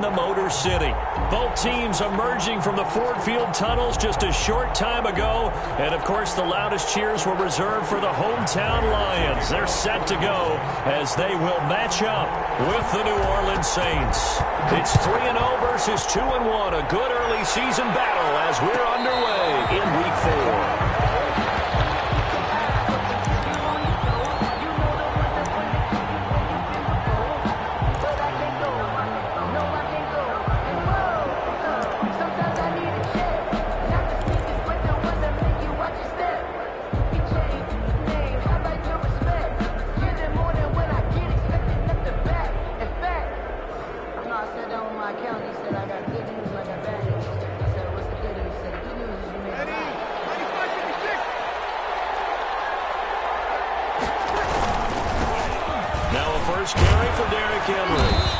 in the Motor City. Both teams emerging from the Ford Field tunnels just a short time ago. And, of course, the loudest cheers were reserved for the hometown Lions. They're set to go as they will match up with the New Orleans Saints. It's 3-0 versus 2-1. A good early season battle as we're underway in Week 4.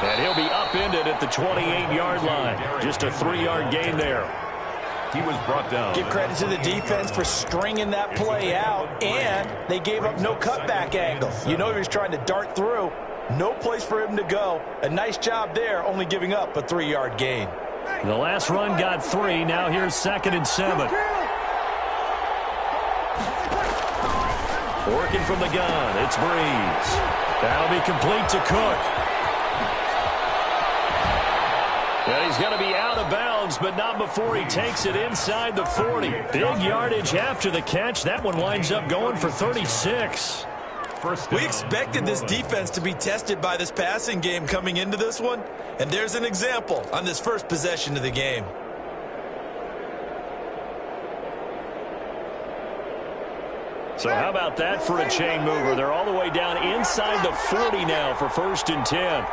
And he'll be upended at the 28-yard line. Just a 3-yard gain there. He was brought down. Give credit to the defense for stringing that play out, and they gave up no cutback angle. You know he was trying to dart through. No place for him to go. A nice job there, only giving up a 3-yard gain. The last run got 3. Now here's 2nd and 7. Working from the gun, it's Breeze. That'll be complete to Cook. And he's going to be out of bounds, but not before he takes it inside the 40. Big yardage after the catch. That one winds up going for 36. We expected this defense to be tested by this passing game coming into this one, and there's an example on this first possession of the game. So how about that for a chain mover? They're all the way down inside the 40 now for 1st and 10.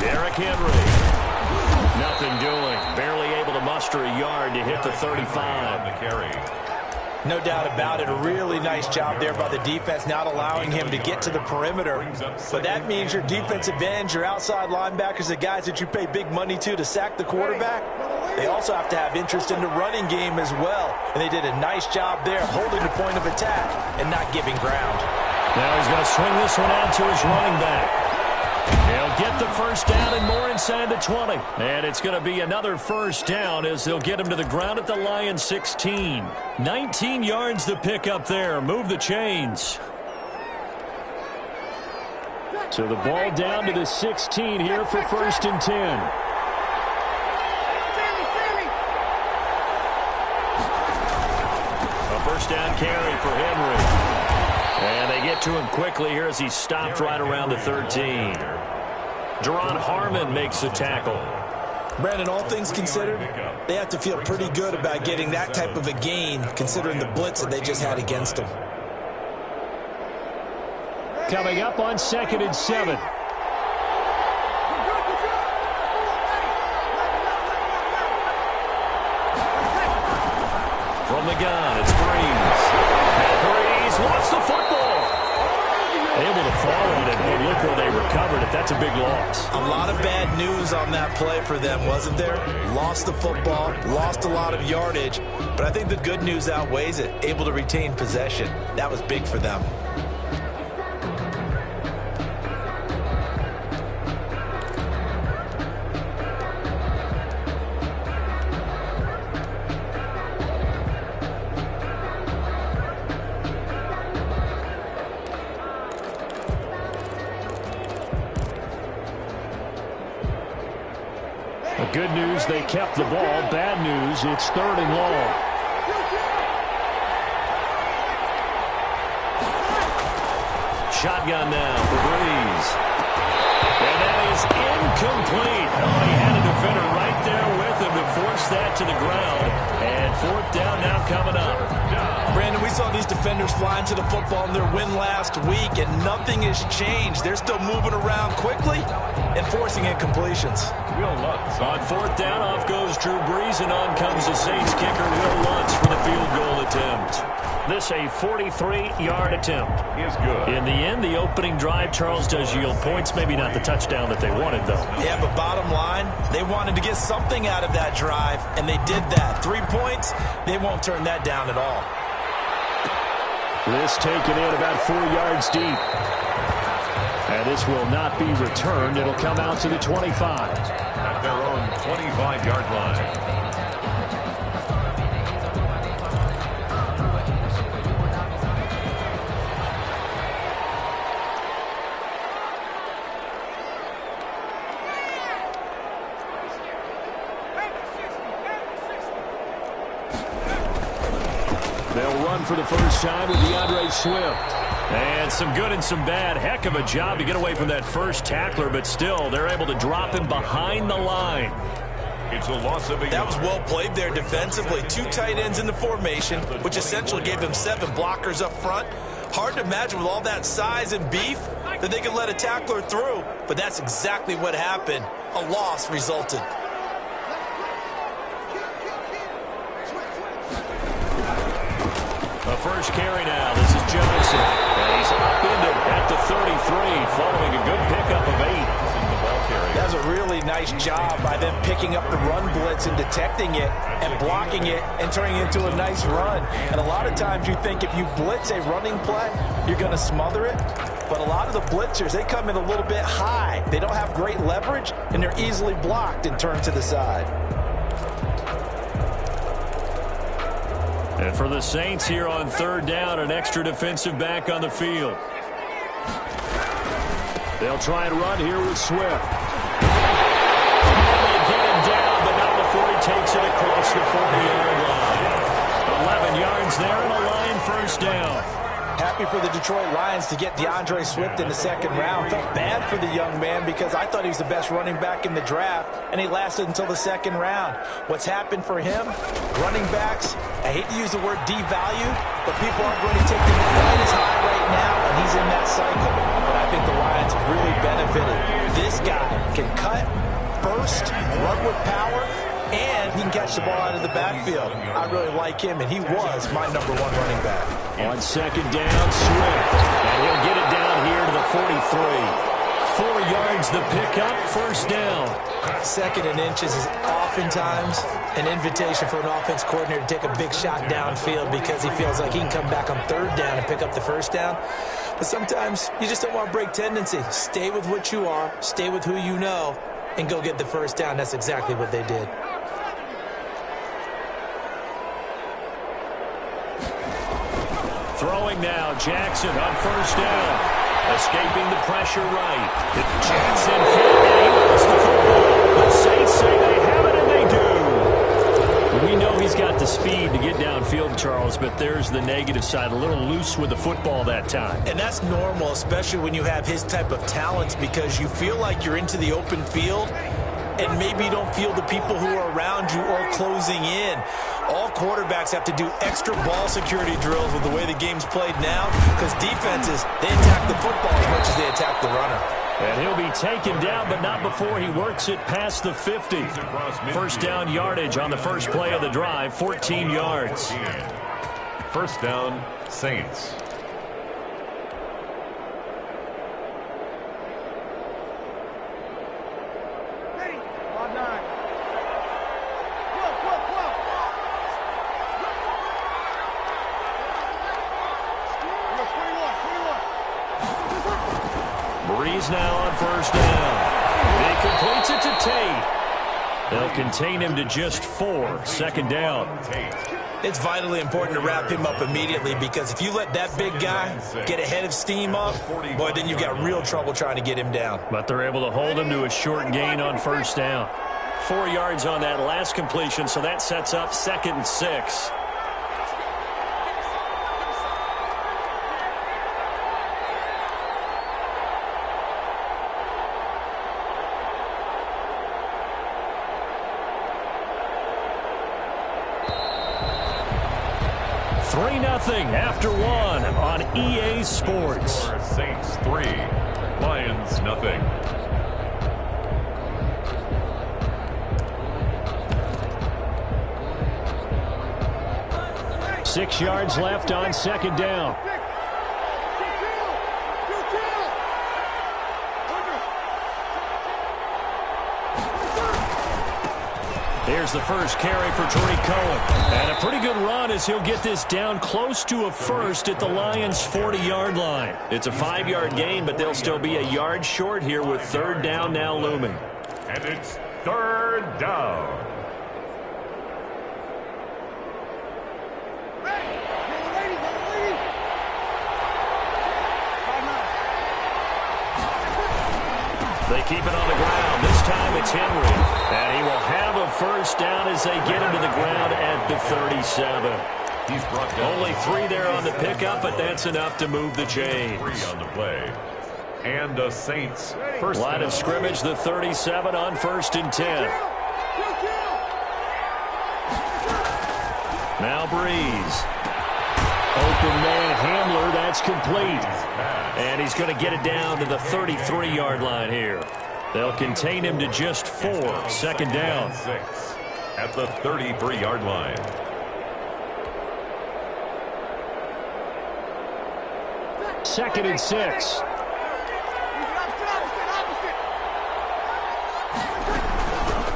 Derrick Henry. Nothing doing. Barely able to muster a yard to hit the 35. No doubt about it. A really nice job there by the defense, not allowing him to get to the perimeter. But that means your defensive ends, your outside linebackers, the guys that you pay big money to sack the quarterback, they also have to have interest in the running game as well. And they did a nice job there holding the point of attack and not giving ground. Now he's going to swing this one out to his running back. They'll get the first down and more inside the 20. And it's going to be another first down as they'll get him to the ground at the Lions 16. 19 yards to pick up there. Move the chains. So the ball down to the 16 here for 1st and 10. A first down carry for Henry. And they get to him quickly here as he's stopped right around the 13. Jerron Harmon makes the tackle. Brandon, all things considered, they have to feel pretty good about getting that type of a gain, considering the blitz that they just had against them. Coming up on 2nd and 7. From the gun, it's Breeze. And Breeze lost the football. Able to fall on it, but look where they recovered it. That's a big loss. A lot of bad news on that play for them, wasn't there? Lost the football, lost a lot of yardage, but I think the good news outweighs it. Able to retain possession. That was big for them. Good news, they kept the ball. Bad news, it's 3rd and long. Shotgun now for Breeze. And that is incomplete. Oh, he had a defender right there with him to force that to the ground. And 4th down now coming up. Brandon, we saw these defenders flying to the football in their win last week, and nothing has changed. They're still moving around quickly and forcing incompletions. On 4th down, off goes Drew Brees, and on comes the Saints kicker, Will Lutz, for the field goal attempt. This a 43-yard attempt. Is good. In the end, the opening drive, Charles, does yield points. Maybe not the touchdown that they wanted, though. Yeah, but bottom line, they wanted to get something out of that drive, and they did that. 3 points, they won't turn that down at all. This taken in about 4 yards deep. And this will not be returned. It'll come out to the 25. At their own 25-yard line. They'll run for the first time with DeAndre Swift. And some good and some bad. Heck of a job to get away from that first tackler, but still, they're able to drop him behind the line. It's a loss of 8. That was well played there defensively. 2 tight ends in the formation, which essentially gave them 7 blockers up front. Hard to imagine with all that size and beef that they could let a tackler through, but that's exactly what happened. A loss resulted. The first carry now. This is Johnson. And he's upended at the 33 following a good pickup of 8. That's a really nice job by them picking up the run blitz and detecting it and blocking it and turning it into a nice run. And a lot of times you think if you blitz a running play, you're going to smother it. But a lot of the blitzers, they come in a little bit high. They don't have great leverage, and they're easily blocked and turned to the side. And for the Saints here on 3rd down, an extra defensive back on the field. They'll try and run here with Swift. And they get him down, but not before he takes it across the 40-yard line. 11 yards there and a line first down. Happy for the Detroit Lions to get DeAndre Swift in the 2nd round. Felt bad for the young man because I thought he was the best running back in the draft, and he lasted until the 2nd round. What's happened for him? Running backs, I hate to use the word devalue, but people aren't going to take them quite as high right now, and he's in that cycle. But I think the Lions have really benefited. This guy can cut, burst, run with power, and he can catch the ball out of the backfield. I really like him, and he was my #1 running back. On 2nd down, Swift. And he'll get it down here to the 43. 4 yards the pickup, first down. 2nd and inches is oftentimes an invitation for an offense coordinator to take a big shot downfield because he feels like he can come back on 3rd down and pick up the first down. But sometimes you just don't want to break tendency. Stay with what you are, stay with who you know, and go get the first down. That's exactly what they did. Throwing now, Jackson on 1st down. Escaping the pressure right. Jackson hit, and he lost the football. The Saints say they have it, and they do. We know he's got the speed to get downfield, Charles, but there's the negative side. A little loose with the football that time. And that's normal, especially when you have his type of talents, because you feel like you're into the open field, and maybe you don't feel the people who are around you or closing in. All quarterbacks have to do extra ball security drills with the way the game's played now, because defenses, they attack the football as much as they attack the runner. And he'll be taken down, but not before he works it past the 50. 1st down yardage on the first play of the drive, 14 yards. 1st down, Saints. Breeze now on 1st down. He completes it to Tate. They'll contain him to just 4. 2nd down. It's vitally important to wrap him up immediately, because if you let that big guy get ahead of steam up, boy, then you've got real trouble trying to get him down. But they're able to hold him to a short gain on 1st down. 4 yards on that last completion, so that sets up 2nd and 6. After 1 on EA Sports. Saints 3, Lions nothing. Six yards left on 2nd down. Here's the first carry for Tariq Cohen. And a pretty good run as he'll get this down close to a first at the Lions' 40-yard line. It's a 5-yard gain, but they'll still be a yard short here with third down now looming. And it's third down. They keep it on the ground. This time it's Henry. And he will have a first down as they get him to the ground at the 37. He's brought down. Only 3 there on the pickup, but that's enough to move the chains. 3 on the play. And the Saints first line of scrimmage, the 37 on 1st and 10. Now Breeze. Open man Hamler, that's complete. And he's going to get it down to the 33-yard line here. They'll contain him to just 4. Second down. 6 at the 33-yard line. Second and 6.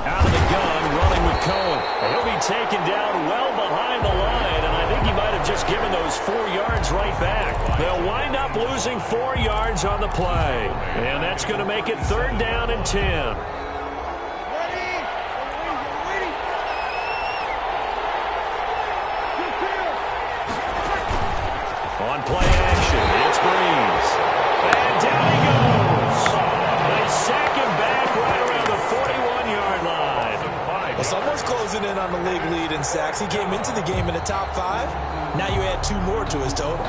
Out of the gun, running with Cohen. He'll be taken down well behind the line, and I think he might have just given those 4 yards right back. They'll wind up losing 4 yards on the play, and that's going to make it third down and 10. On play action, it's Breeze. And down he goes. They sack him back right around the 41-yard line. Well, someone's closing in on the league lead in sacks. He came into the game in the top 5. Now you add 2 more to his total.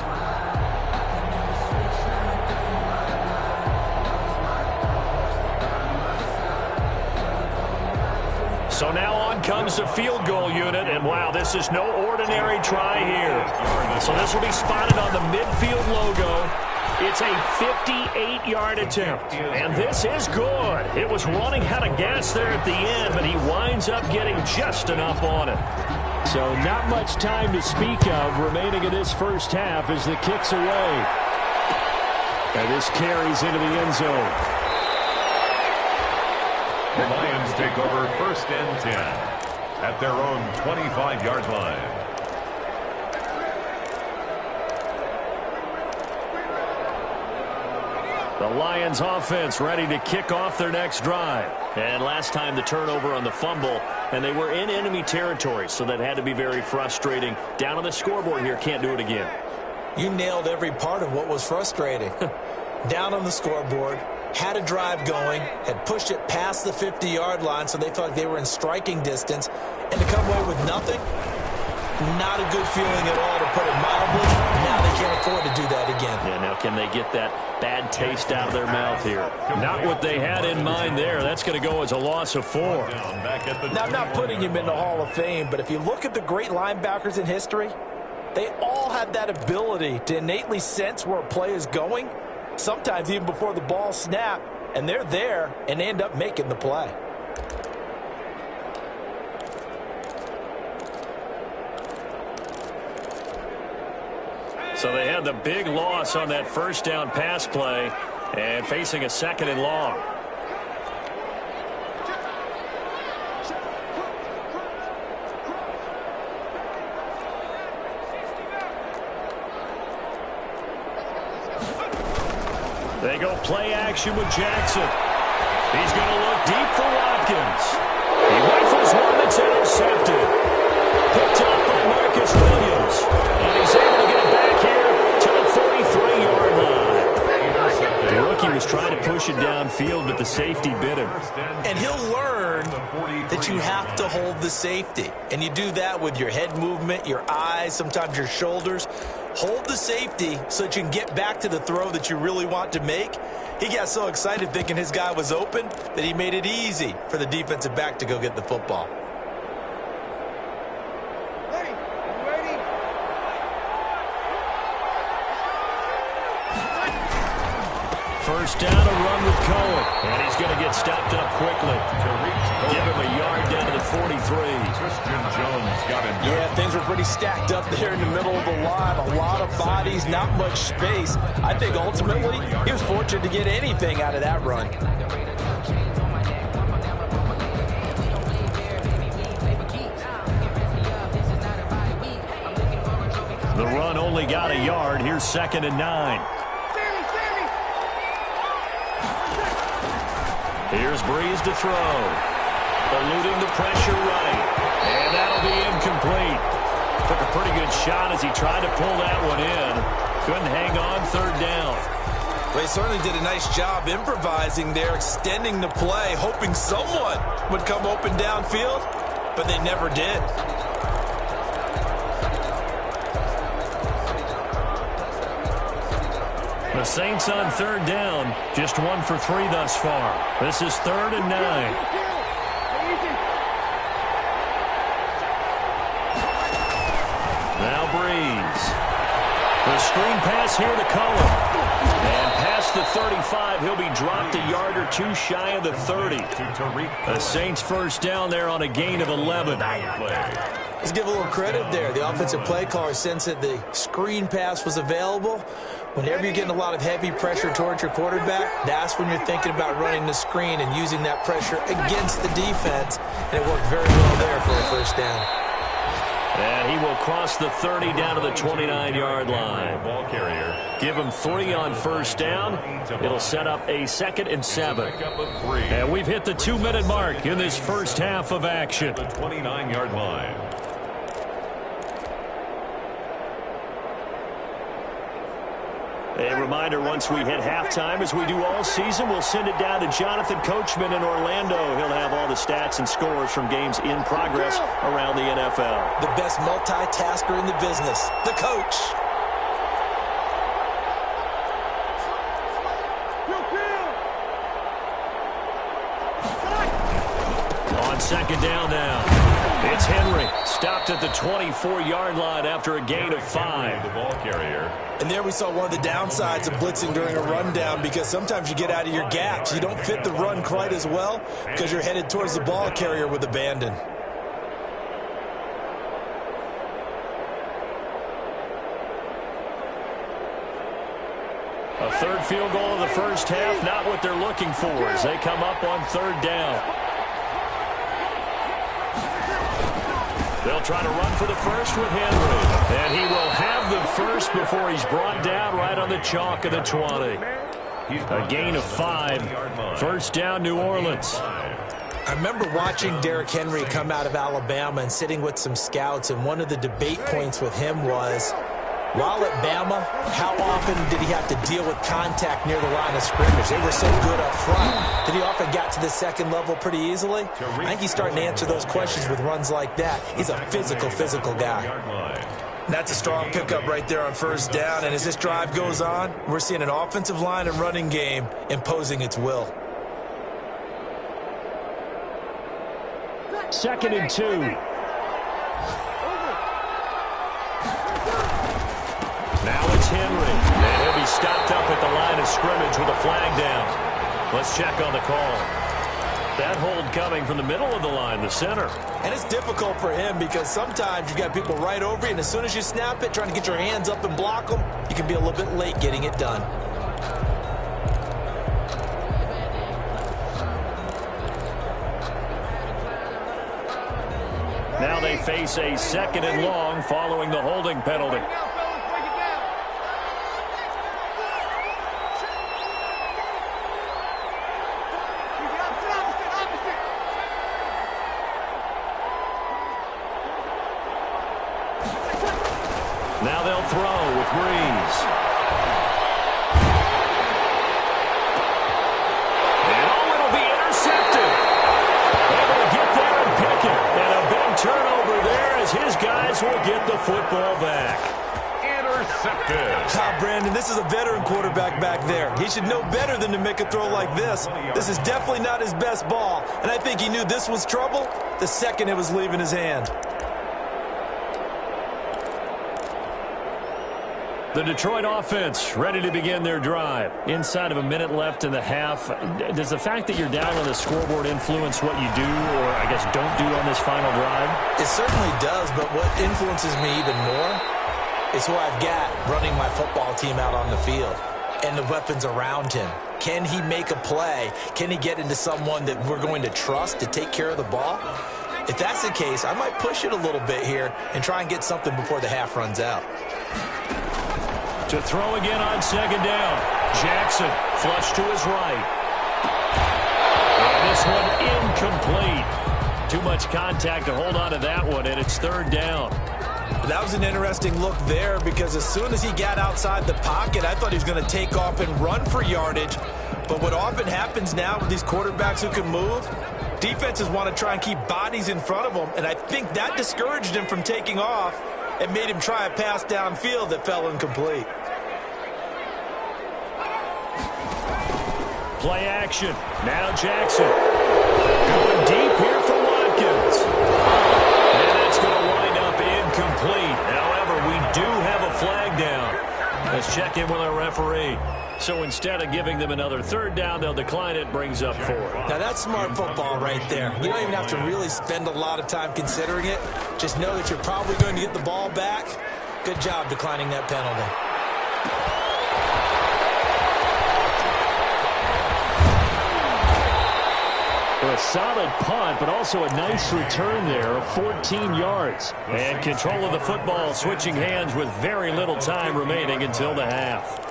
So now on comes the field goal unit, and wow, this is no ordinary try here. So this will be spotted on the midfield logo. It's a 58-yard attempt, and this is good. It was running out of gas there at the end, but he winds up getting just enough on it. So not much time to speak of remaining in this first half as the kick's away. And this carries into the end zone. The Lions take over 1st and 10 at their own 25-yard line. The Lions offense ready to kick off their next drive. And last time the turnover on the fumble, and they were in enemy territory, so that had to be very frustrating. Down on the scoreboard here, can't do it again. You nailed every part of what was frustrating. Down on the scoreboard, had a drive going, had pushed it past the 50-yard line, so they felt like they were in striking distance, and to come away with nothing, not a good feeling at all, to put it mildly. Now they can't afford to do that again. Yeah, now can they get that bad taste out of their mouth here? Not what they had in mind there. That's going to go as a loss of 4. Now, I'm not putting him in the Hall of Fame, but if you look at the great linebackers in history, they all have that ability to innately sense where a play is going, sometimes even before the ball snaps, and they're there and end up making the play. So they had the big loss on that first down pass play and facing a 2nd and long. They go play action with Jackson. He's going to look deep for Watkins. He rifles one that's intercepted. Picked up by Marcus Williams. And he's able to get it back here to the 43-yard line. The rookie was trying to push it downfield, but the safety bit him. And he'll learn that you have to hold the safety. And you do that with your head movement, your eyes, sometimes your shoulders. Hold the safety so that you can get back to the throw that you really want to make. He got so excited thinking his guy was open that he made it easy for the defensive back to go get the football. First down, a run with Cohen. And he's going to get stopped up quickly. Give him a yard down to the 43. Christian Jones got him. Yeah, things were pretty stacked up there in the middle of the line. A lot of bodies, not much space. I think ultimately he was fortunate to get anything out of that run. only got a yard. Here's 2nd and 9. Here's Breeze to throw. Eluding the pressure right. And that'll be incomplete. Took a pretty good shot as he tried to pull that one in. Couldn't hang on 3rd down. Well, he certainly did a nice job improvising there, extending the play, hoping someone would come open downfield, but they never did. The Saints on 3rd down, just 1 for 3 thus far. This is 3rd and 9. Now Breeze. The screen pass here to Cohen. And past the 35, he'll be dropped a yard or 2 shy of the 30. The Saints 1st down there on a gain of 11. Let's give a little credit there. The offensive play caller sensed that the screen pass was available. Whenever you're getting a lot of heavy pressure towards your quarterback, that's when you're thinking about running the screen and using that pressure against the defense. And it worked very well there for a 1st down. And he will cross the 30 down to the 29-yard line. Ball carrier. Give him 3 on 1st down. It'll set up a 2nd and 7. And we've hit the 2-minute mark in this first half of action. The 29-yard line. A reminder, once we hit halftime, as we do all season, we'll send it down to Jonathan Coachman in Orlando. He'll have all the stats and scores from games in progress around the NFL. The best multitasker in the business, the coach. On 2nd down now. It's Henry, stopped at the 24-yard line after a gain of 5. The ball carrier. And there we saw one of the downsides of blitzing during a rundown, because sometimes you get out of your gaps. You don't fit the run quite as well because you're headed towards the ball carrier with abandon. A 3rd field goal of the first half, not what they're looking for as they come up on 3rd down. They'll try to run for the first with Henry. And he will have the first before he's brought down right on the chalk of the 20. A gain of 5. 1st down, New Orleans. I remember watching Derrick Henry come out of Alabama and sitting with some scouts, and one of the debate points with him was, while at Bama, how often did he have to deal with contact near the line of scrimmage? They were so good up front that he often got to the 2nd level pretty easily. I think he's starting to answer those questions with runs like that. He's a physical guy. That's a strong pickup right there on 1st down, and as this drive goes on, we're seeing an offensive line and running game imposing its will. 2nd and 2. Now it's Henry, and he'll be stopped up at the line of scrimmage with a flag down. Let's check on the call. That hold coming from the middle of the line, the center. And it's difficult for him because sometimes you've got people right over you, and as soon as you snap it, trying to get your hands up and block them, you can be a little bit late getting it done. Now they face a 2nd and long following the holding penalty. Now they'll throw with Breeze. And it'll be intercepted. Able to get there and pick it. And a big turnover there as his guys will get the football back. Intercepted. Brandon, this is a veteran quarterback back there. He should know better than to make a throw like this. This is definitely not his best ball, and I think he knew this was trouble the second it was leaving his hand. The Detroit offense ready to begin their drive. Inside of a minute left in the half. Does the fact that you're down on the scoreboard influence what you do, or I guess don't do on this final drive? It certainly does, but what influences me even more is who I've got running my football team out on the field and the weapons around him. Can he make a play? Can he get into someone that we're going to trust to take care of the ball? If that's the case, I might push it a little bit here and try and get something before the half runs out. To throw again on second down. Jackson flush to his right. And this one incomplete. Too much contact to hold on to that one, and it's third down. That was an interesting look there because as soon as he got outside the pocket, I thought he was going to take off and run for yardage. But what often happens now with these quarterbacks who can move, defenses want to try and keep bodies in front of them, and I think that discouraged him from taking off and made him try a pass downfield that fell incomplete. Play action. Now Jackson. Going deep here for Watkins. And that's going to wind up incomplete. However, we do have a flag down. Let's check in with our referee. So instead of giving them another third down, they'll decline it, brings up 4. Now that's smart football right there. You don't even have to really spend a lot of time considering it. Just know that you're probably going to get the ball back. Good job declining that penalty. A solid punt, but also a nice return there of 14 yards. And control of the football, switching hands with very little time remaining until the half.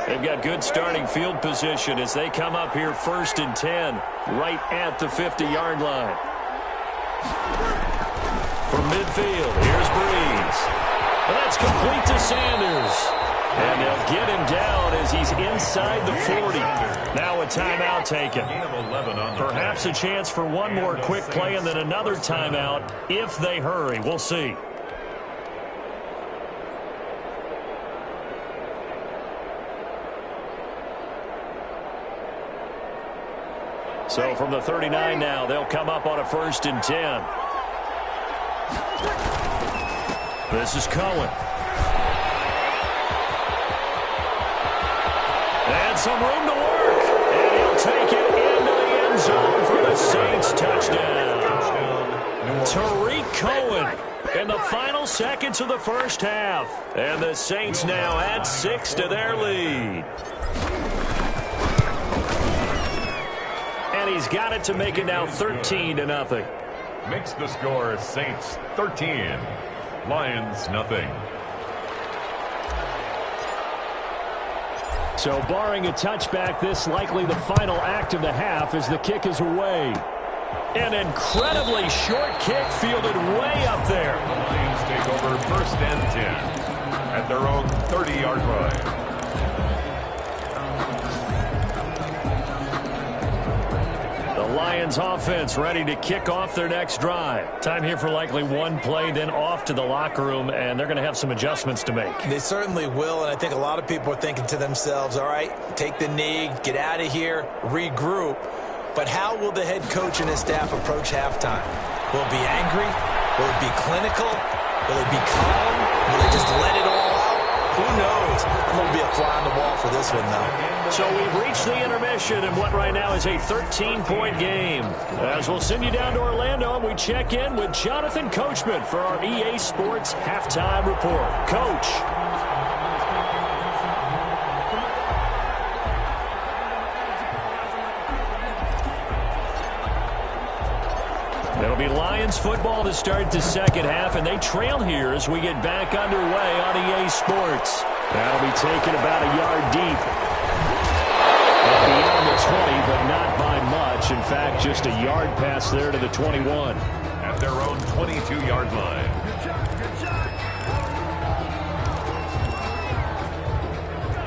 They've got good starting field position as they come up here 1st and 10, right at the 50-yard line. From midfield, here's Breeze. And that's complete to Sanders. And they'll get him down as he's inside the 40. Now a timeout taken. Perhaps a chance for one more quick play and then another timeout if they hurry. We'll see. So from the 39 now, they'll come up on a 1st and 10. This is Cohen. And some room to work. And he'll take it into the end zone for the Saints touchdown. Tariq Cohen in the final seconds of the first half. And the Saints now add 6 to their lead. And he's got it to make it now 13-0. Makes the score Saints 13, Lions nothing. So barring a touchback, this likely the final act of the half as the kick is away. An incredibly short kick fielded way up there. The Lions take over 1st and 10 at their own 30-yard line. Lions offense ready to kick off their next drive. Time here for likely one play, then off to the locker room, and they're going to have some adjustments to make. They certainly will, and I think a lot of people are thinking to themselves, all right, take the knee, get out of here, regroup. But how will the head coach and his staff approach halftime? Will it be angry? Will it be clinical? Will it be calm? Will they just let it all out? Who knows? I'm going to be a fly on the wall for this one, though. So we've reached the intermission in what right now is a 13-point game. As we'll send you down to Orlando, and we check in with Jonathan Coachman for our EA Sports Halftime Report. Coach. It'll be Lions football to start the second half, and they trail here as we get back underway on EA Sports. That'll be taken about a yard deep. Beyond the 20, but not by much. In fact, just a yard pass there to the 21. At their own 22-yard line.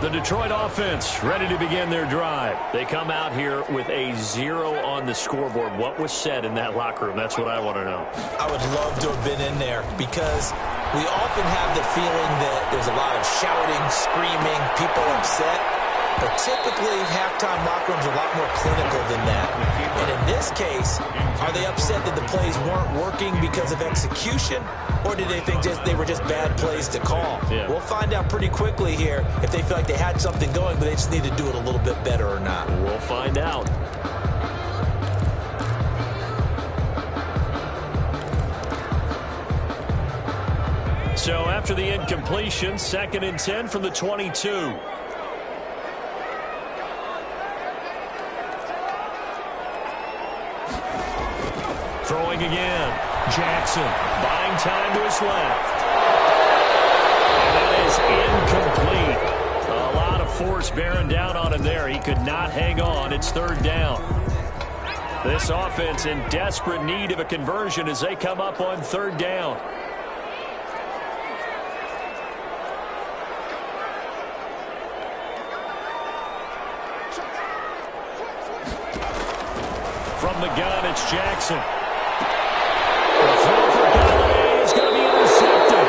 The Detroit offense ready to begin their drive. They come out here with a 0 on the scoreboard. What was said in that locker room? That's what I want to know. I would love to have been in there because we often have the feeling that there's a lot of shouting, screaming, people upset. But typically, halftime locker rooms are a lot more clinical than that. And in this case, are they upset that the plays weren't working because of execution? Or did they think they were just bad plays to call? Yeah. We'll find out pretty quickly here if they feel like they had something going, but they just need to do it a little bit better or not. We'll find out. So after the incompletion, 2nd and 10 from the 22. Throwing again. Jackson buying time to his left. And that is incomplete. A lot of force bearing down on him there. He could not hang on. It's 3rd down. This offense in desperate need of a conversion as they come up on 3rd down. From the gun, it's Jackson. The throw for Galladay is going to be intercepted.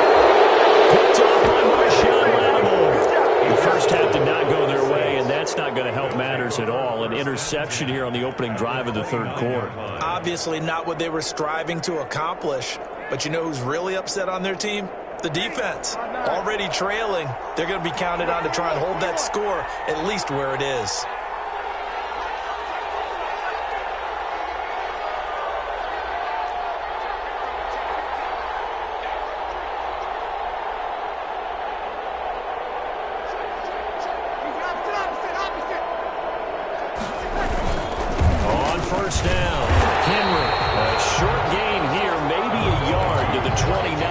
Picked off by Marshawn Lattimore. The first half did not go their way, and that's not going to help matters at all. An interception here on the opening drive of the 3rd quarter. Obviously not what they were striving to accomplish. But you know who's really upset on their team? The defense. Already trailing. They're going to be counted on to try and hold that score at least where it is. First down. Henry. A short gain here, maybe a yard to the 29.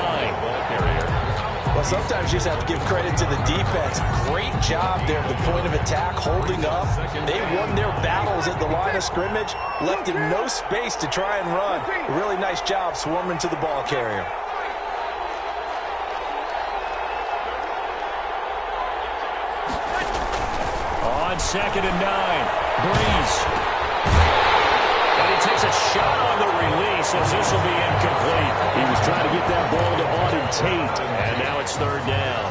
Well, sometimes you just have to give credit to the defense. Great job there at the point of attack, holding up. They won their battles at the line of scrimmage, left him no space to try and run. A really nice job swarming to the ball carrier. On 2nd and 9. Breeze. And he takes a shot on the release as this will be incomplete. He was trying to get that ball to Auden Tate, and now it's 3rd down.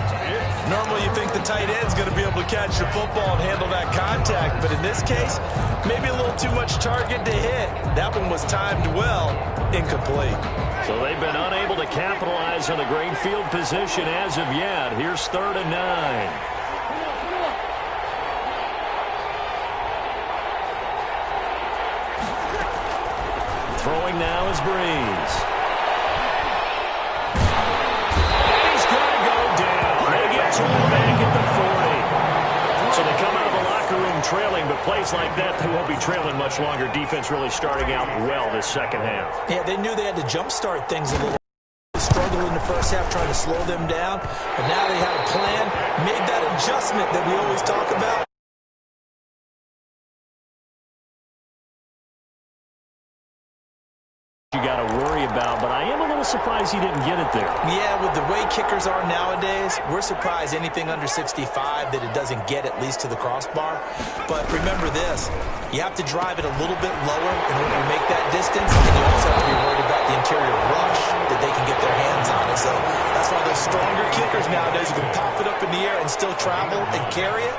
Normally you think the tight end's going to be able to catch the football and handle that contact, but in this case, maybe a little too much target to hit. That one was timed well, incomplete. So they've been unable to capitalize on the great field position as of yet. Here's 3rd and 9. Throwing now is Breeze. And he's going to go down. They get to him back at the 40. So they come out of the locker room trailing, but plays like that, they won't be trailing much longer. Defense really starting out well this 2nd half. Yeah, they knew they had to jumpstart things a little. Struggled in the first half trying to slow them down, but now they had a plan, made that adjustment that we always talk about. You got to worry about, but I am a little surprised he didn't get it there. Yeah, with the way kickers are nowadays, we're surprised anything under 65 that it doesn't get at least to the crossbar. But remember this, you have to drive it a little bit lower in order to make that distance, and you also have to be worried about the interior rush that they can get their hands on it. So that's why those stronger kickers nowadays, you can pop it up in the air and still travel and carry it.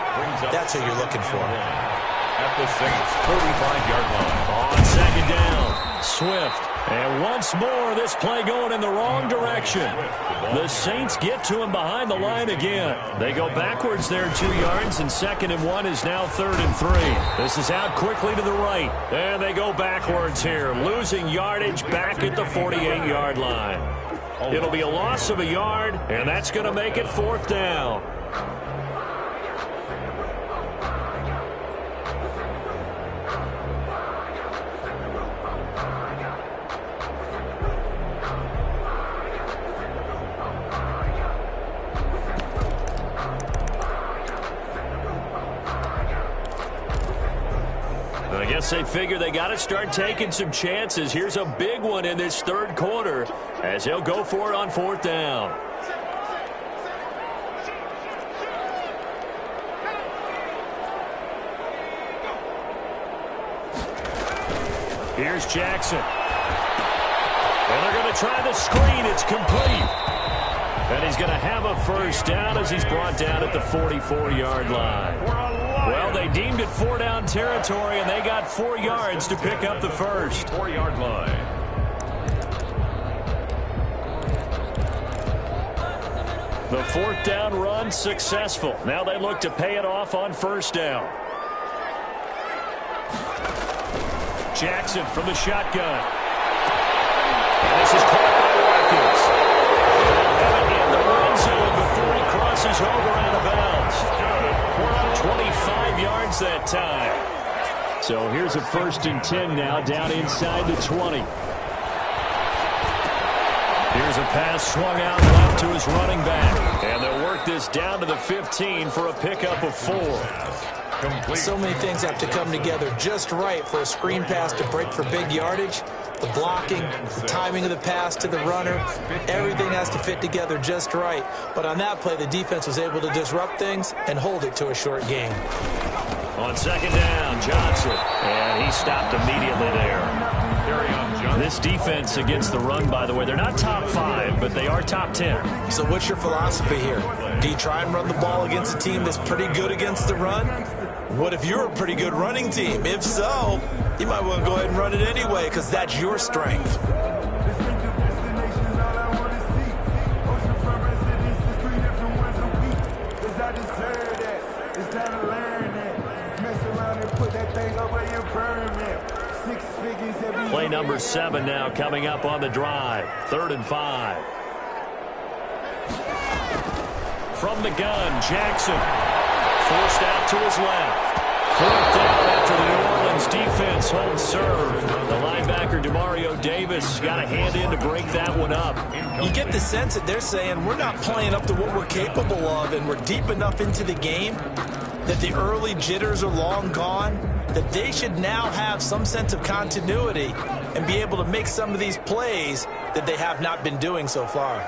That's what you're looking for. At the Saints' 35-yard line. On 2nd down, Swift. And once more, this play going in the wrong direction. The Saints get to him behind the line again. They go backwards there 2 yards, and 2nd and 1 is now 3rd and 3. This is out quickly to the right. And they go backwards here, losing yardage back at the 48-yard line. It'll be a loss of a yard, and that's going to make it 4th down. I guess they figure they got to start taking some chances. Here's a big one in this 3rd quarter as they'll go for it on 4th down. Here's Jackson. And they're going to try the screen. It's complete. And he's going to have a 1st down as he's brought down at the 44-yard line. Well, they deemed it 4-down territory, and they got 4 yards to pick up the 1st. 4-yard line. The 4th down run successful. Now they look to pay it off on 1st down. Jackson from the shotgun. And this is caught by Watkins. They'll have it in the has a 1st and 10 now, down inside the 20. Here's a pass swung out left to his running back. And they'll work this down to the 15 for a pickup of 4. So many things have to come together just right for a screen pass to break for big yardage. The blocking, the timing of the pass to the runner, everything has to fit together just right. But on that play, the defense was able to disrupt things and hold it to a short gain. On 2nd down, Johnson. And he stopped immediately there. This defense against the run, by the way, they're not top 5, but they are top 10. So what's your philosophy here? Do you try and run the ball against a team that's pretty good against the run? What if you're a pretty good running team? If so, you might want to go ahead and run it anyway because that's your strength. Play number 7 now coming up on the drive. 3rd and 5. From the gun, Jackson. Forced out to his left. 4th down after the New Orleans defense holds serve. The linebacker, Demario Davis, got a hand in to break that one up. You get the sense that they're saying we're not playing up to what we're capable of, and we're deep enough into the game that the early jitters are long gone, that they should now have some sense of continuity and be able to make some of these plays that they have not been doing so far.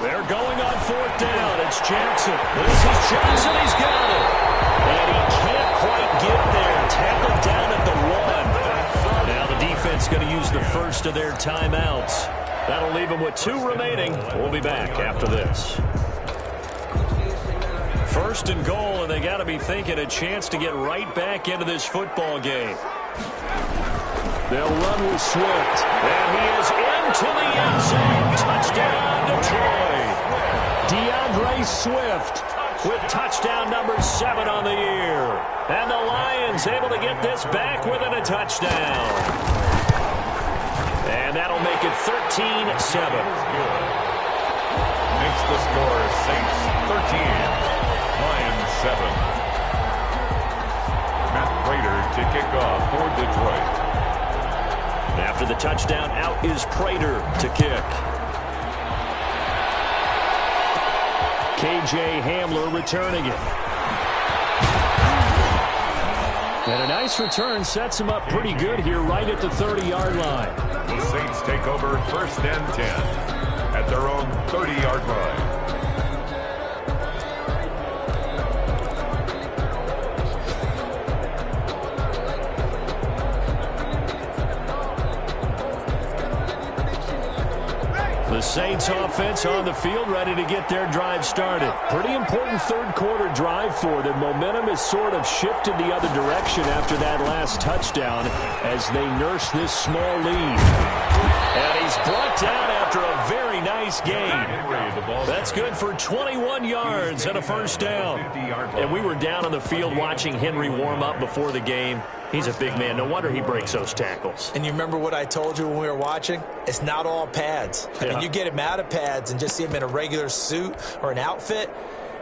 They're going on 4th down. It's Jackson. This is Johnson. He's got it. And he can't quite get there. Tackled down at the 1. Now the defense going to use the first of their timeouts. That'll leave them with 2 remaining. We'll be back after this. 1st and goal, and they got to be thinking a chance to get right back into this football game. They'll run with Swift, and he is into the end zone. Touchdown, Detroit. DeAndre Swift with touchdown number 7 on the year. And the Lions able to get this back within a touchdown. And that'll make it 13-7. Makes the score Saints 13. Lions 7. Matt Prater to kick off for Detroit. After the touchdown, out is Prater to kick. KJ Hamler returning it. And a nice return sets him up pretty good here right at the 30-yard line. The Saints take over 1st and 10 at their own 30-yard line. The Saints offense on the field, ready to get their drive started. Pretty important 3rd quarter drive for them. Momentum has sort of shifted the other direction after that last touchdown as they nurse this small lead. And he's brought down after a very nice gain. That's good for 21 yards and a 1st down. And we were down on the field watching Henry warm up before the game. He's a big man. No wonder he breaks those tackles. And you remember what I told you when we were watching? It's not all pads. I mean, you get him out of pads and just see him in a regular suit or an outfit.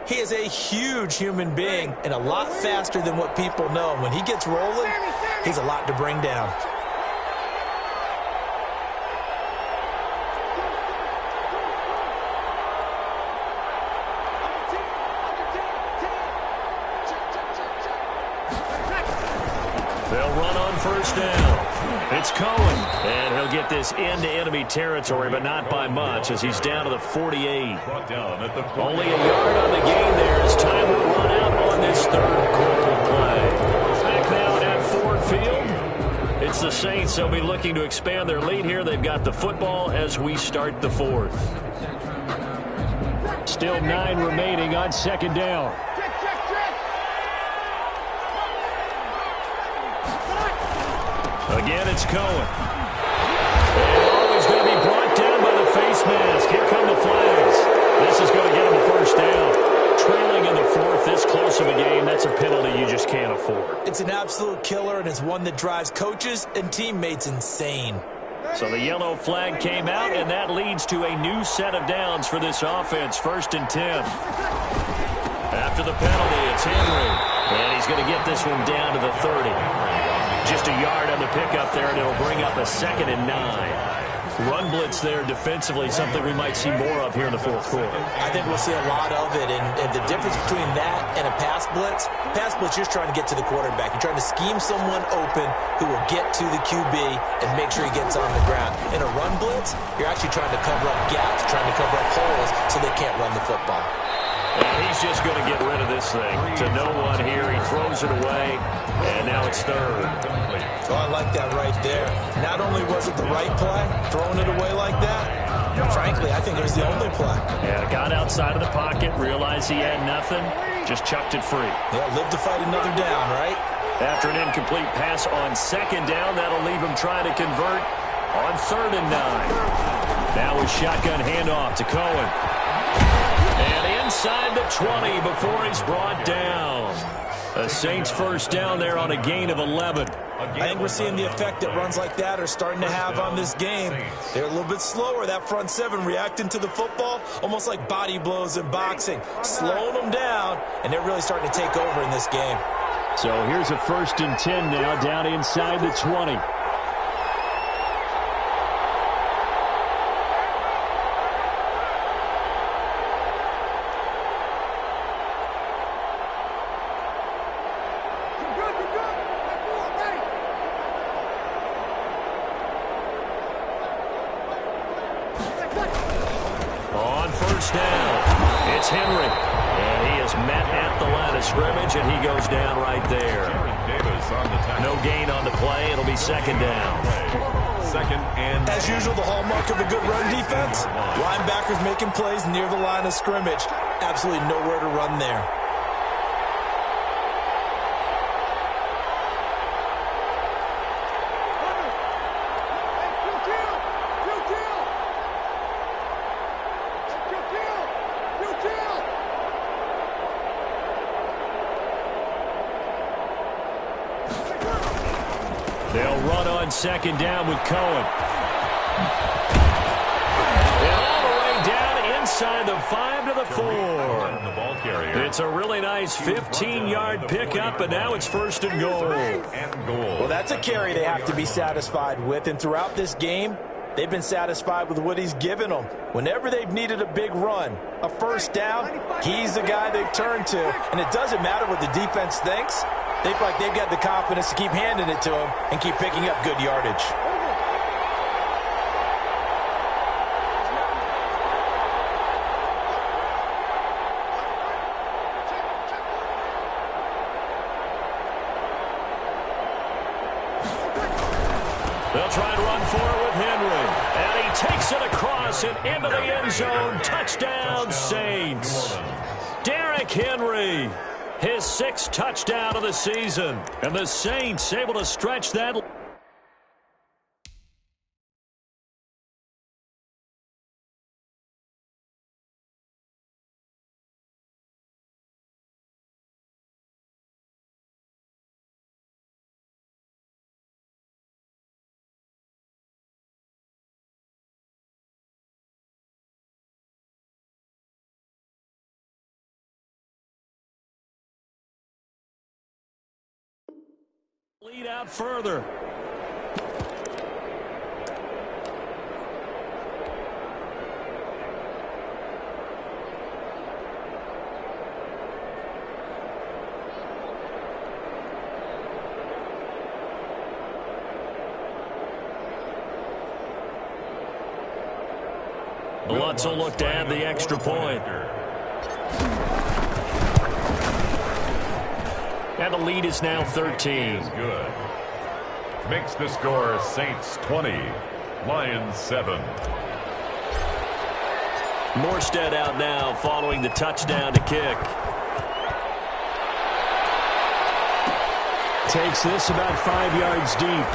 He is a huge human being and a lot faster than what people know. When he gets rolling, he's a lot to bring down. They'll run on 1st down. It's Cohen, and he'll get this into enemy territory, but not by much as he's down to the 48. Only a yard on the gain there as time will run out on this 3rd quarter play. Back now at Ford Field. It's the Saints. They'll be looking to expand their lead here. They've got the football as we start the 4th. Still 9 remaining on 2nd down. Again, it's Cohen. And he's going to be brought down by the face mask. Here come the flags. This is going to get him a 1st down. Trailing in the 4th, this close of a game, that's a penalty you just can't afford. It's an absolute killer, and it's one that drives coaches and teammates insane. So the yellow flag came out, and that leads to a new set of downs for this offense. 1st and 10. After the penalty, it's Henry. And he's going to get this one down to the 30. Just a yard on the pickup there, and it'll bring up a 2nd and 9. Run blitz there defensively, something we might see more of here in the fourth quarter. I think we'll see a lot of it, and the difference between that and a pass blitz, you're just trying to get to the quarterback. You're trying to scheme someone open who will get to the QB and make sure he gets on the ground. In a run blitz, you're actually trying to cover up gaps, trying to cover up holes so they can't run the football. And he's just going to get rid of this thing to no one here. He throws it away, and now it's 3rd. Oh, I like that right there. Not only was it the right play, throwing it away like that, frankly, I think it was the only play. Yeah, got outside of the pocket, realized he had nothing, just chucked it free. Yeah, live to fight another down, right? After an incomplete pass on 2nd down, that'll leave him trying to convert on 3rd and 9. Now a shotgun handoff to Cohen. And inside the 20 before he's brought down. The Saints first down there on a gain of 11. I think we're seeing the effect that runs like that are starting to have on this game. They're a little bit slower, that front 7 reacting to the football, almost like body blows in boxing, slowing them down, and they're really starting to take over in this game. So here's a 1st and 10 now, down inside the 20. Scrimmage, and he goes down right there. No gain on the play. It'll be 2nd down. 2nd and... As usual, the hallmark of a good run defense, linebackers making plays near the line of scrimmage. Absolutely nowhere to run there. They'll run on 2nd down with Cohen. And all the way down inside the 5 to the 4. It's a really nice 15-yard pickup, and now it's 1st and goal. Well, that's a carry they have to be satisfied with, and throughout this game, they've been satisfied with what he's given them. Whenever they've needed a big run, a 1st down, he's the guy they've turned to, and it doesn't matter what the defense thinks. They feel like they've got the confidence to keep handing it to him and keep picking up good yardage. They'll try and run for it with Henry. And he takes it across and into the end zone. Touchdown, Saints. Derrick Henry. His 6th touchdown of the season. And the Saints able to stretch that. Lead out further. Lutz will look to add the extra point. And the lead is now 13. Good. Makes the score Saints 20, Lions 7. Morstead out now following the touchdown to kick. Takes this about 5 yards deep.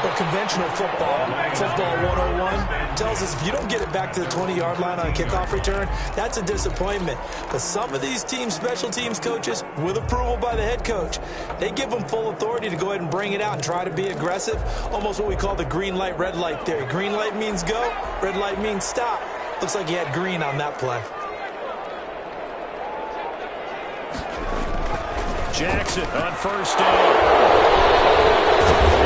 But conventional football 101, tells us if you don't get it back to the 20-yard line on a kickoff return, that's a disappointment. But some of these teams, special teams coaches, with approval by the head coach, they give them full authority to go ahead and bring it out and try to be aggressive, almost what we call the green light, red light theory. Green light means go, red light means stop. Looks like he had green on that play. Jackson on first down.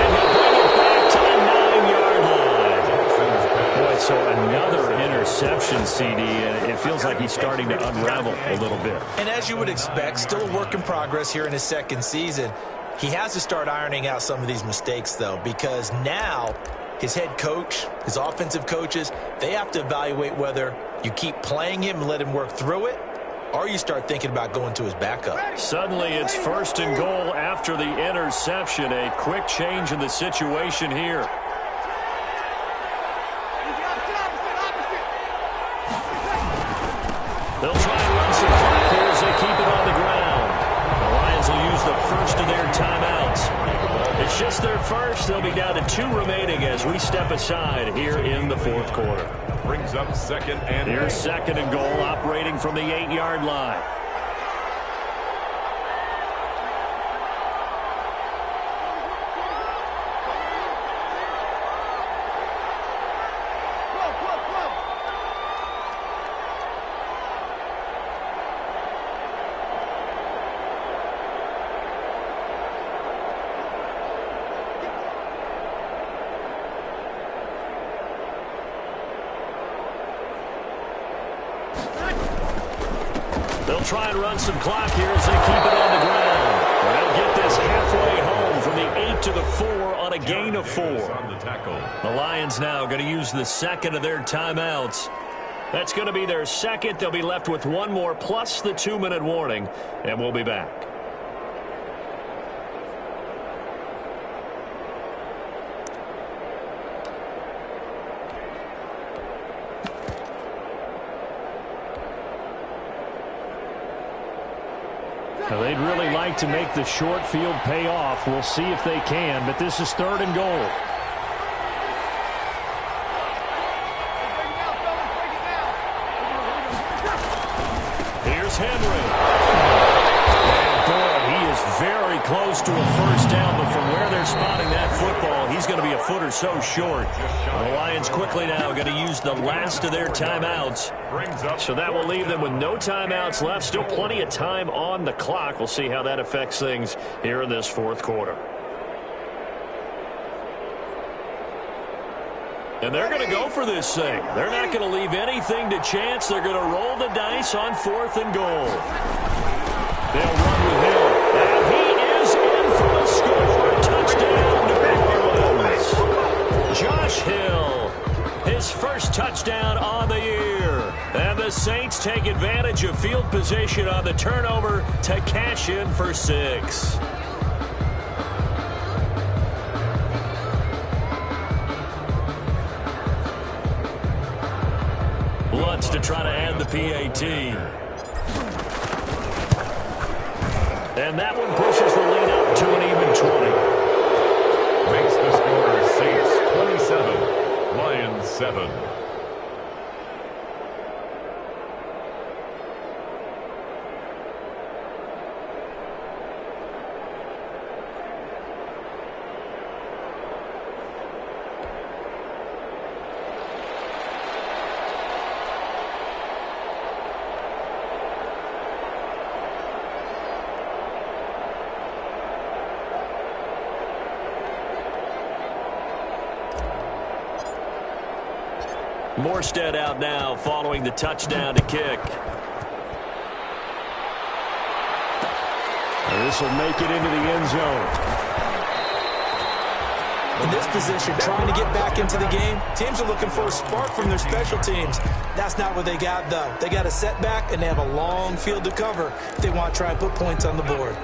And he'll bring it back to the 9-yard line. Boy, so another interception, CD, and it feels like he's starting to unravel a little bit. And as you would expect, still a work in progress here in his second season. He has to start ironing out some of these mistakes, though, because now his head coach, his offensive coaches, they have to evaluate whether you keep playing him and let him work through it, or you start thinking about going to his backup. Suddenly it's 1st and goal after the interception. A quick change in the situation here. They'll try and run some clock here as they keep it on the ground. The Lions will use the first of their timeouts. It's just their first. They'll be down to 2 remaining as we step aside here in the 4th quarter. Brings up 2nd and goal. Here's 2nd and goal, operating from the 8-yard line. They'll try and run some clock here as they keep it on the ground. They'll get this halfway home from the 8 to the 4 on a gain of 4. The Lions now going to use the 2nd of their timeouts. That's going to be their 2nd. They'll be left with 1 more plus the 2-minute warning, and we'll be back. Now, they'd really like to make the short field pay off. We'll see if they can, but this is 3rd and goal. Here's Henry. And boy, he is very close to a first down, but from where they're spotting that football, he's going to be a foot or so short. The Lions quickly now going to use the last of their timeouts. So that will leave them with no timeouts left. Still plenty of time on the clock. We'll see how that affects things here in this 4th quarter. And they're going to go for this thing. They're not going to leave anything to chance. They're going to roll the dice on 4th and goal. They'll run with Hill. And he is in for the score. Touchdown, New Orleans. Josh Hill, his first touchdown on the year. And the Saints take advantage of field position on the turnover to cash in for 6. Lutz to try to add the PAT. And that one pushes the lead up to an even 20. Makes the score Saints 27, Lions 7. Morstead out now following the touchdown to kick. And this will make it into the end zone. In this position, trying to get back into the game, teams are looking for a spark from their special teams. That's not what they got, though. They got a setback, and they have a long field to cover if they want to try and put points on the board.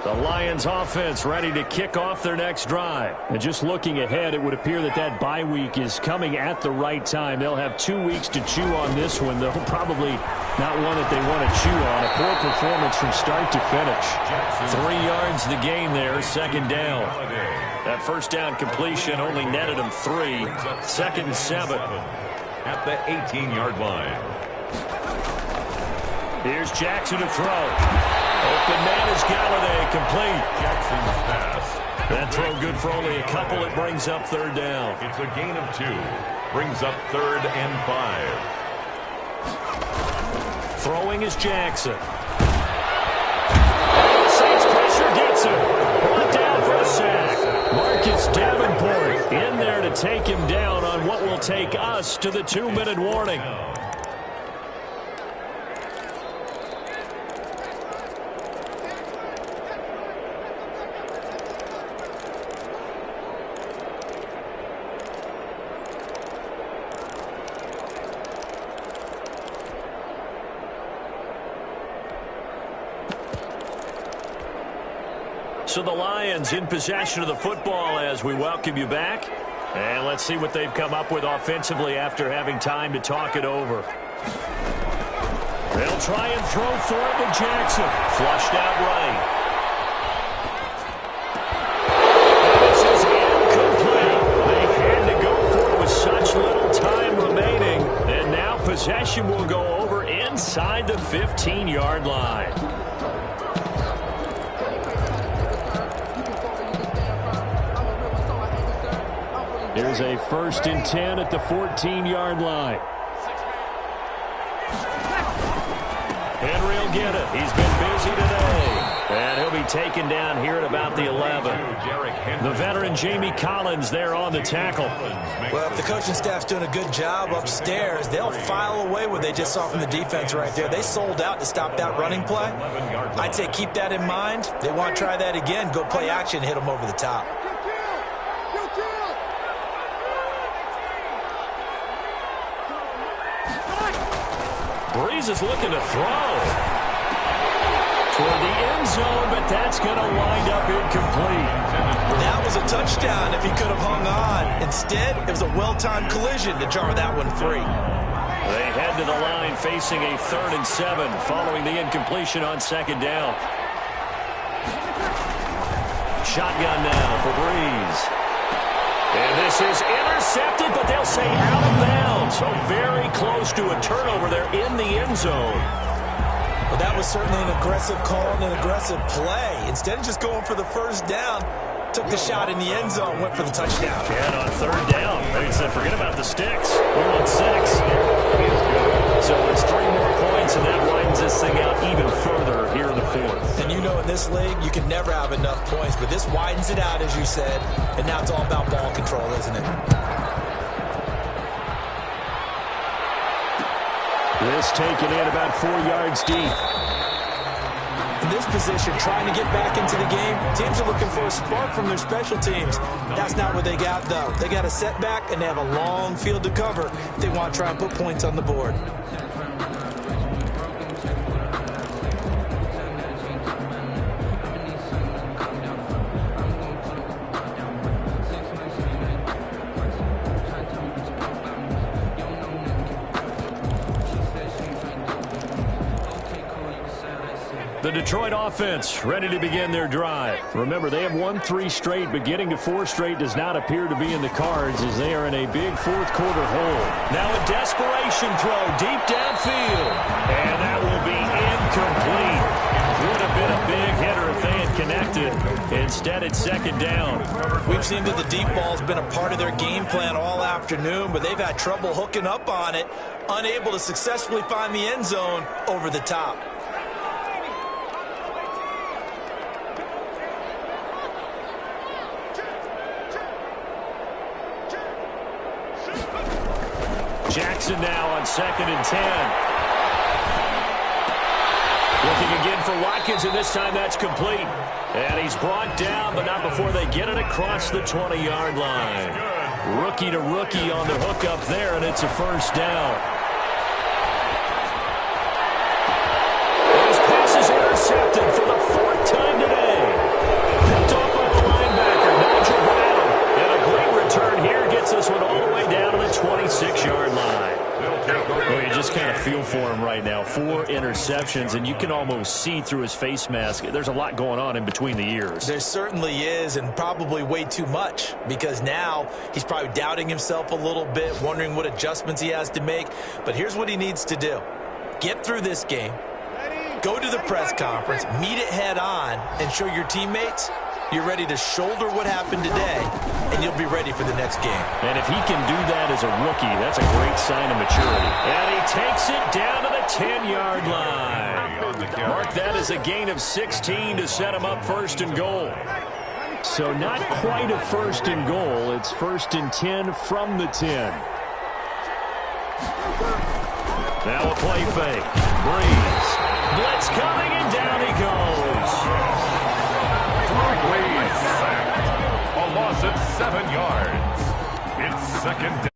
The Lions offense ready to kick off their next drive. And just looking ahead, it would appear that that bye week is coming at the right time. They'll have 2 weeks to chew on this one. They'll probably not one that they want to chew on. A poor performance from start to finish. 3 yards the gain there, 2nd down. That first down completion only netted him 3. 2nd and 7. At the 18-yard line. Here's Jackson to throw. Open man is Galladay, complete. Jackson's pass. That throw good for only a couple. It brings up 3rd down. It's a gain of 2. Brings up 3rd and 5. Throwing is Jackson. Saints sack. Marcus Davenport in there to take him down on what will take us to the 2-minute warning. So the Lions in possession of the football as we welcome you back. And let's see what they've come up with offensively after having time to talk it over. They'll try and throw for it to Jackson. Flushed out right. And this is incomplete. They had to go for it with such little time remaining. And now possession will go over inside the 15-yard line. Here's a 1st and 10 at the 14-yard line. Henry will get it. He's been busy today. And he'll be taken down here at about the 11. The veteran Jamie Collins there on the tackle. Well, if the coaching staff's doing a good job upstairs, they'll file away what they just saw from the defense right there. They sold out to stop that running play. I'd say keep that in mind. They want to try that again. Go play action, hit them over the top. Breeze is looking to throw toward the end zone, but that's going to wind up incomplete. That was a touchdown if he could have hung on. Instead, it was a well-timed collision to jar that one free. They head to the line facing a 3rd and 7 following the incompletion on 2nd down. Shotgun now for Breeze. And this is intercepted, but they'll say out of bounds. So very close to a turnover there in the end zone. Well, that was certainly an aggressive call and an aggressive play. Instead of just going for the 1st down, took the shot in the end zone, went for the touchdown. And on 3rd down, they said forget about the sticks. We want 6. So it's 3 more points, and that widens this thing out even further here in the 4th. And you know in this league, you can never have enough points, but this widens it out, as you said, and now it's all about ball control, isn't it? This taken in about 4 yards deep. In this position, trying to get back into the game, teams are looking for a spark from their special teams. That's not what they got, though. They got a setback, and they have a long field to cover if they want to try and put points on the board. The Detroit offense ready to begin their drive. Remember, they have won 3 straight, but getting to 4 straight does not appear to be in the cards as they are in a big 4th quarter hole. Now a desperation throw deep downfield, and that will be incomplete. Would have been a big hitter if they had connected. Instead, it's 2nd down. We've seen that the deep ball's been a part of their game plan all afternoon, but they've had trouble hooking up on it, unable to successfully find the end zone over the top. Jackson now on 2nd and 10. Looking again for Watkins, and this time that's complete. And he's brought down, but not before they get it across the 20-yard line. Rookie to rookie on the hookup there, and it's a 1st down. This pass is intercepted for the 4th time today. Picked off by the linebacker, Nigel Brown. And a great return here gets this one all the way down to the 26-yard line. Well, you just kind of feel for him right now. 4 interceptions, and you can almost see through his face mask. There's a lot going on in between the ears. There certainly is, and probably way too much, because now he's probably doubting himself a little bit, wondering what adjustments he has to make. But here's what he needs to do. Get through this game, go to the press conference, meet it head on, and show your teammates you're ready to shoulder what happened today, and you'll be ready for the next game. And if he can do that as a rookie, that's a great sign of maturity. And he takes it down to the 10-yard line. Mark that as a gain of 16 to set him up 1st and goal. So not quite a first and goal. It's 1st and 10 from the 10. Now a play fake. Breeze. Blitz coming, and down he goes. Breeze sacked. A loss of 7 yards. It's 2nd